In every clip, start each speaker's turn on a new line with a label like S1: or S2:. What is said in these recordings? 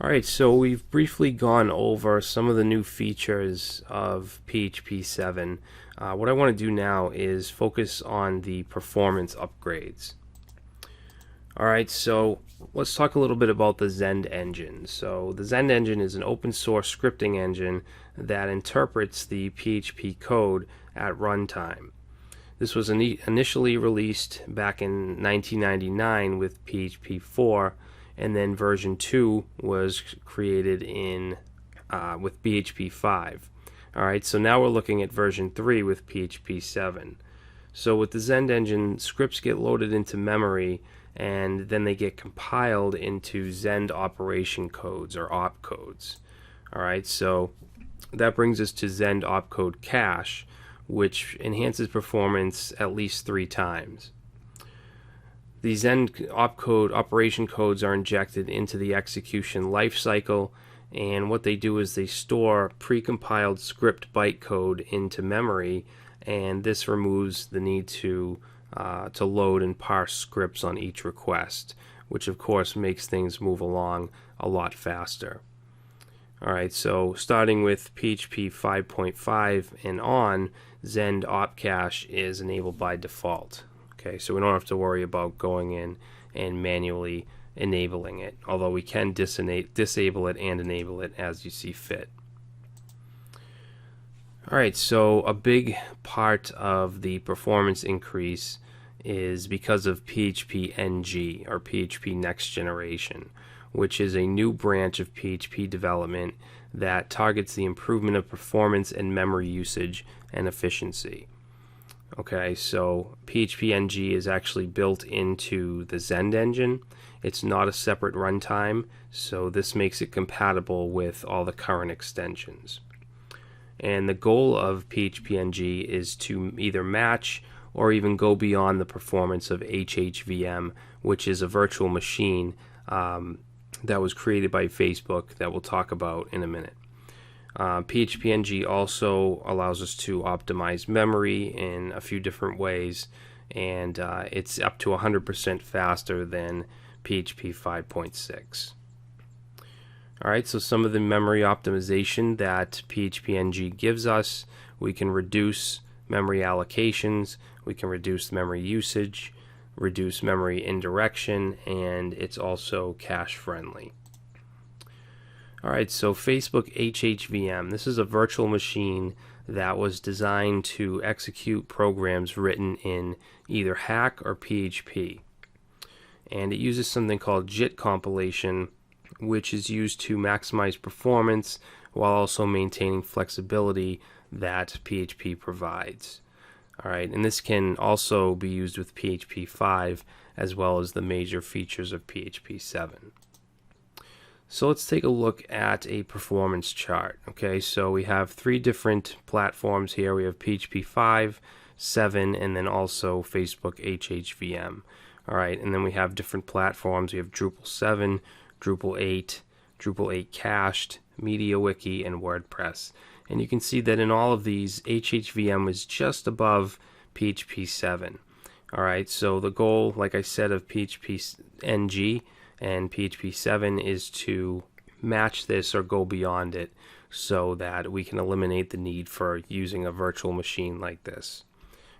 S1: Alright, so we've briefly gone over some of the new features of PHP 7. What I want to do now is focus on the performance upgrades. Alright, so let's talk a little bit about the Zend Engine. So the Zend Engine is an open source scripting engine that interprets the PHP code at runtime. This was initially released back in 1999 with PHP 4, and then version 2 was created with PHP 5. Alright, so now we're looking at version 3 with PHP 7. So with the Zend Engine, scripts get loaded into memory and then they get compiled into Zend operation codes or opcodes. Alright, so that brings us to Zend opcode cache, which enhances performance at least 3 times. The Zend opcode operation codes are injected into the execution lifecycle, and what they do is they store precompiled script bytecode into memory, and this removes the need to load and parse scripts on each request, which of course makes things move along a lot faster. Alright, so starting with PHP 5.5 and on, Zend op cache is enabled by default. Okay, so we don't have to worry about going in and manually enabling it, although we can disable it and enable it as you see fit. Alright, so a big part of the performance increase is because of PHPNG, or PHP Next Generation, which is a new branch of PHP development that targets the improvement of performance and memory usage and efficiency. Okay, so PHPNG is actually built into the Zend engine. It's not a separate runtime, so this makes it compatible with all the current extensions. And the goal of PHPNG is to either match or even go beyond the performance of HHVM, which is a virtual machine that was created by Facebook that we'll talk about in a minute. PHPNG also allows us to optimize memory in a few different ways, and it's up to 100% faster than PHP 5.6. Alright, so some of the memory optimization that PHPNG gives us: we can reduce memory allocations, we can reduce memory usage, reduce memory indirection, and it's also cache friendly. Alright, so Facebook HHVM. This is a virtual machine that was designed to execute programs written in either Hack or PHP. And it uses something called JIT compilation, which is used to maximize performance while also maintaining flexibility that PHP provides. Alright, and this can also be used with PHP 5 as well as the major features of PHP 7. So let's take a look at a performance chart. Okay, so we have 3 different platforms here. We have PHP 5, 7, and then also Facebook HHVM. Alright, and then we have different platforms. We have Drupal 7, Drupal 8, Drupal 8 Cached, MediaWiki, and WordPress. And you can see that in all of these, HHVM is just above PHP 7. Alright, so the goal, like I said, of PHPNG and PHP 7 is to match this or go beyond it so that we can eliminate the need for using a virtual machine like this.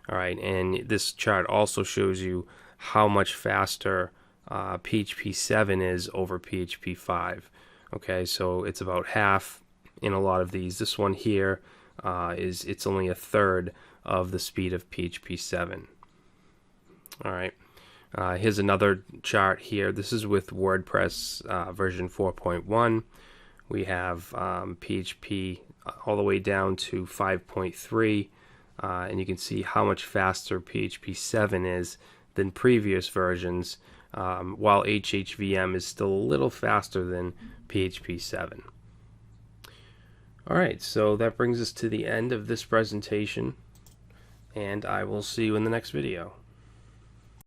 S1: Alright, and this chart also shows you how much faster PHP 7 is over PHP 5. Okay, so it's about half in a lot of these. This one here it's only a third of the speed of PHP 7. Alright. Here's another chart here. This is with WordPress version 4.1. We have PHP all the way down to 5.3, and you can see how much faster PHP 7 is than previous versions, while HHVM is still a little faster than PHP 7. Alright, so that brings us to the end of this presentation, and I will see you in the next video.